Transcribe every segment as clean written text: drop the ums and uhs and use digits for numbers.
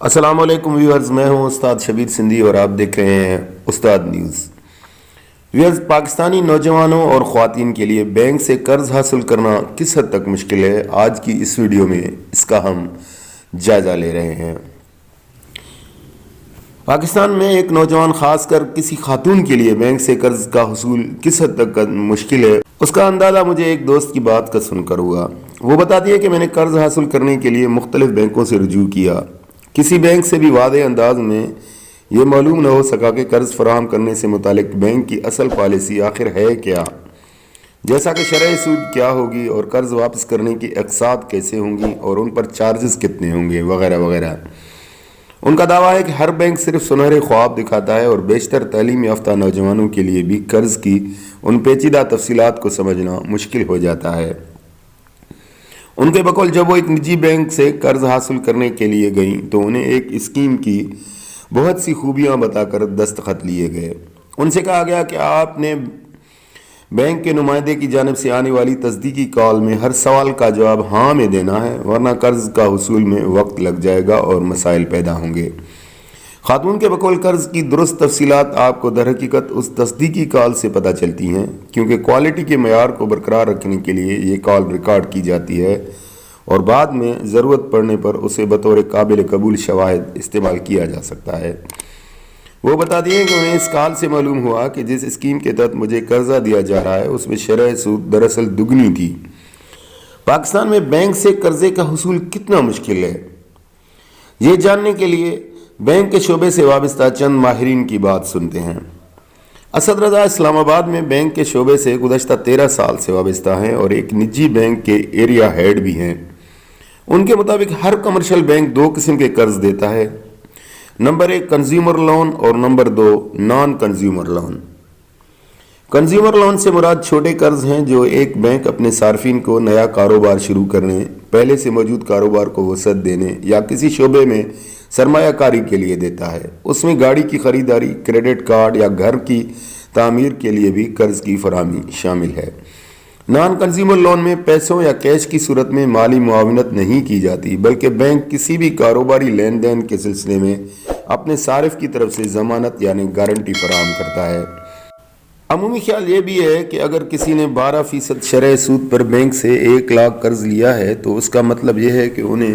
السلام علیکم ویورز، میں ہوں استاد شبیر سندھی اور آپ دیکھ رہے ہیں استاد نیوز۔ ویورز، پاکستانی نوجوانوں اور خواتین کے لیے بینک سے قرض حاصل کرنا کس حد تک مشکل ہے، آج کی اس ویڈیو میں اس کا ہم جائزہ لے رہے ہیں۔ پاکستان میں ایک نوجوان، خاص کر کسی خاتون کے لیے بینک سے قرض کا حصول کس حد تک مشکل ہے، اس کا اندازہ مجھے ایک دوست کی بات کا سن کر ہوا۔ وہ بتاتی ہے کہ میں نے قرض حاصل کرنے کے لیے مختلف بینکوں سے رجوع کیا، کسی بینک سے بھی واضح انداز میں یہ معلوم نہ ہو سکا کہ قرض فراہم کرنے سے متعلق بینک کی اصل پالیسی آخر ہے کیا، جیسا کہ شرح سود کیا ہوگی اور قرض واپس کرنے کی اقساط کیسے ہوں گی اور ان پر چارجز کتنے ہوں گے وغیرہ وغیرہ۔ ان کا دعویٰ ہے کہ ہر بینک صرف سنہرے خواب دکھاتا ہے اور بیشتر تعلیم یافتہ نوجوانوں کے لیے بھی قرض کی ان پیچیدہ تفصیلات کو سمجھنا مشکل ہو جاتا ہے۔ ان کے بقول جب وہ ایک نجی بینک سے قرض حاصل کرنے کے لیے گئیں تو انہیں ایک اسکیم کی بہت سی خوبیاں بتا کر دستخط لیے گئے۔ ان سے کہا گیا کہ آپ نے بینک کے نمائندے کی جانب سے آنے والی تصدیقی کال میں ہر سوال کا جواب ہاں میں دینا ہے، ورنہ قرض کا حصول میں وقت لگ جائے گا اور مسائل پیدا ہوں گے۔ خاتون کے بقول قرض کی درست تفصیلات آپ کو در حقیقت اس تصدیقی کال سے پتہ چلتی ہیں، کیونکہ کوالٹی کے معیار کو برقرار رکھنے کے لیے یہ کال ریکارڈ کی جاتی ہے اور بعد میں ضرورت پڑنے پر اسے بطور قابل قبول شواہد استعمال کیا جا سکتا ہے۔ وہ بتاتی ہیں کہ انہیں اس کال سے معلوم ہوا کہ جس اسکیم کے تحت مجھے قرضہ دیا جا رہا ہے اس میں شرح سود دراصل دگنی تھی۔ پاکستان میں بینک سے قرضے کا حصول کتنا مشکل ہے، یہ جاننے کے لیے بینک کے شعبے سے وابستہ چند ماہرین کی بات سنتے ہیں۔ اسد رضا اسلام آباد میں بینک کے شعبے سے گزشتہ 13 سال سے وابستہ ہیں اور ایک نجی بینک کے ایریا ہیڈ بھی ہیں۔ ان کے مطابق ہر کمرشل بینک دو قسم کے قرض دیتا ہے، نمبر 1 کنزیومر لون اور number 2 naan consumer loan. Consumer loan سے مراد چھوٹے قرض ہیں جو ایک بینک اپنے صارفین کو نیا کاروبار شروع کرنے، پہلے سے موجود کاروبار کو وسعت دینے یا کسی شعبے میں سرمایہ کاری کے لیے دیتا ہے۔ اس میں گاڑی کی خریداری، کریڈٹ کارڈ یا گھر کی تعمیر کے لیے بھی قرض کی فراہمی شامل ہے۔ نان کنزیومر لون میں پیسوں یا کیش کی صورت میں مالی معاونت نہیں کی جاتی، بلکہ بینک کسی بھی کاروباری لین دین کے سلسلے میں اپنے صارف کی طرف سے ضمانت یعنی گارنٹی فراہم کرتا ہے۔ عمومی خیال یہ بھی ہے کہ اگر کسی نے 12% شرح سود پر بینک سے 1 لاکھ قرض لیا ہے تو اس کا مطلب یہ ہے کہ انہیں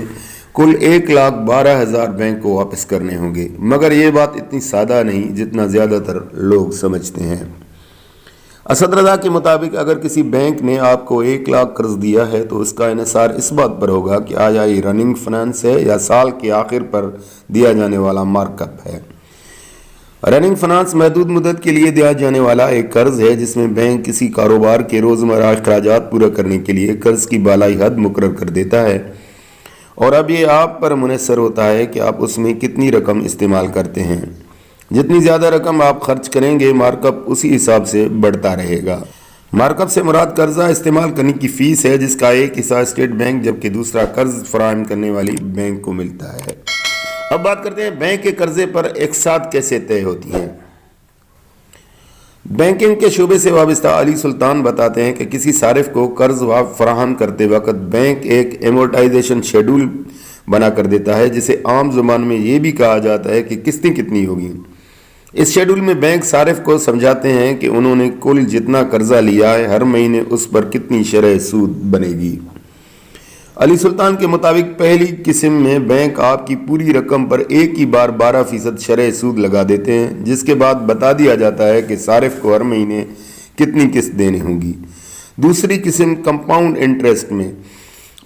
کل 1,12,000 بینک کو واپس کرنے ہوں گے، مگر یہ بات اتنی سادہ نہیں جتنا زیادہ تر لوگ سمجھتے ہیں۔ اسد رضا کے مطابق اگر کسی بینک نے آپ کو 1 لاکھ قرض دیا ہے تو اس کا انحصار اس بات پر ہوگا کہ آیا یہ رننگ فنانس ہے یا سال کے آخر پر دیا جانے والا مارک اپ ہے۔ رننگ فنانس محدود مدت کے لیے دیا جانے والا ایک قرض ہے جس میں بینک کسی کاروبار کے روزمرہ اخراجات پورا کرنے کے لیے قرض کی بالائی حد مقرر کر دیتا ہے، اور اب یہ آپ پر منحصر ہوتا ہے کہ آپ اس میں کتنی رقم استعمال کرتے ہیں۔ جتنی زیادہ رقم آپ خرچ کریں گے، مارک اپ اسی حساب سے بڑھتا رہے گا۔ مارک اپ سے مراد قرضہ استعمال کرنے کی فیس ہے، جس کا ایک حصہ اسٹیٹ بینک جبکہ دوسرا قرض فراہم کرنے والی بینک کو ملتا ہے۔ اب بات کرتے ہیں بینک کے قرضے پر اقساط کیسے طے ہوتی ہیں۔ بینکنگ کے شعبے سے وابستہ علی سلطان بتاتے ہیں کہ کسی صارف کو قرض فراہم کرتے وقت بینک ایک ایمورٹائزیشن شیڈول بنا کر دیتا ہے، جسے عام زبان میں یہ بھی کہا جاتا ہے کہ قسطیں کتنی ہوگی۔ اس شیڈول میں بینک صارف کو سمجھاتے ہیں کہ انہوں نے کل جتنا قرضہ لیا ہے ہر مہینے اس پر کتنی شرح سود بنے گی۔ علی سلطان کے مطابق پہلی قسم میں بینک آپ کی پوری رقم پر ایک ہی بار 12% شرح سود لگا دیتے ہیں، جس کے بعد بتا دیا جاتا ہے کہ صارف کو ہر مہینے کتنی قسط دینی ہوگی۔ دوسری قسم کمپاؤنڈ انٹرسٹ میں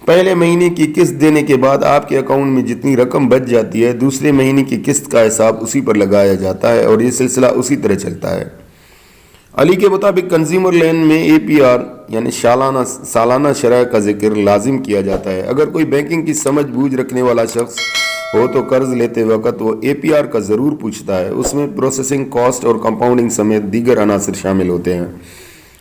پہلے مہینے کی قسط دینے کے بعد آپ کے اکاؤنٹ میں جتنی رقم بچ جاتی ہے دوسرے مہینے کی قسط کا حساب اسی پر لگایا جاتا ہے اور یہ سلسلہ اسی طرح چلتا ہے۔ علی کے مطابق کنزیومر لین میں APR یعنی سالانہ شرح کا ذکر لازم کیا جاتا ہے۔ اگر کوئی بینکنگ کی سمجھ بوجھ رکھنے والا شخص ہو تو قرض لیتے وقت وہ APR کا ضرور پوچھتا ہے، اس میں پروسیسنگ کاسٹ اور کمپاؤنڈنگ سمیت دیگر عناصر شامل ہوتے ہیں۔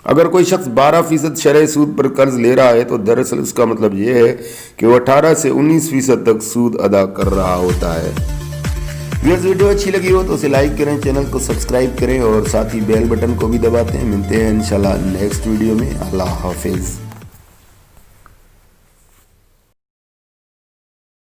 اگر کوئی شخص 12% شرح سود پر قرض لے رہا ہے تو دراصل اس کا مطلب یہ ہے کہ وہ 18 سے 19% تک سود ادا کر رہا ہوتا ہے۔ ویڈیو اچھی لگی ہو تو اسے لائک کریں، چینل کو سبسکرائب کریں اور ساتھ ہی بیل بٹن کو بھی دباتے ہیں۔ ملتے ہیں انشاءاللہ نیکسٹ ویڈیو میں۔ اللہ حافظ۔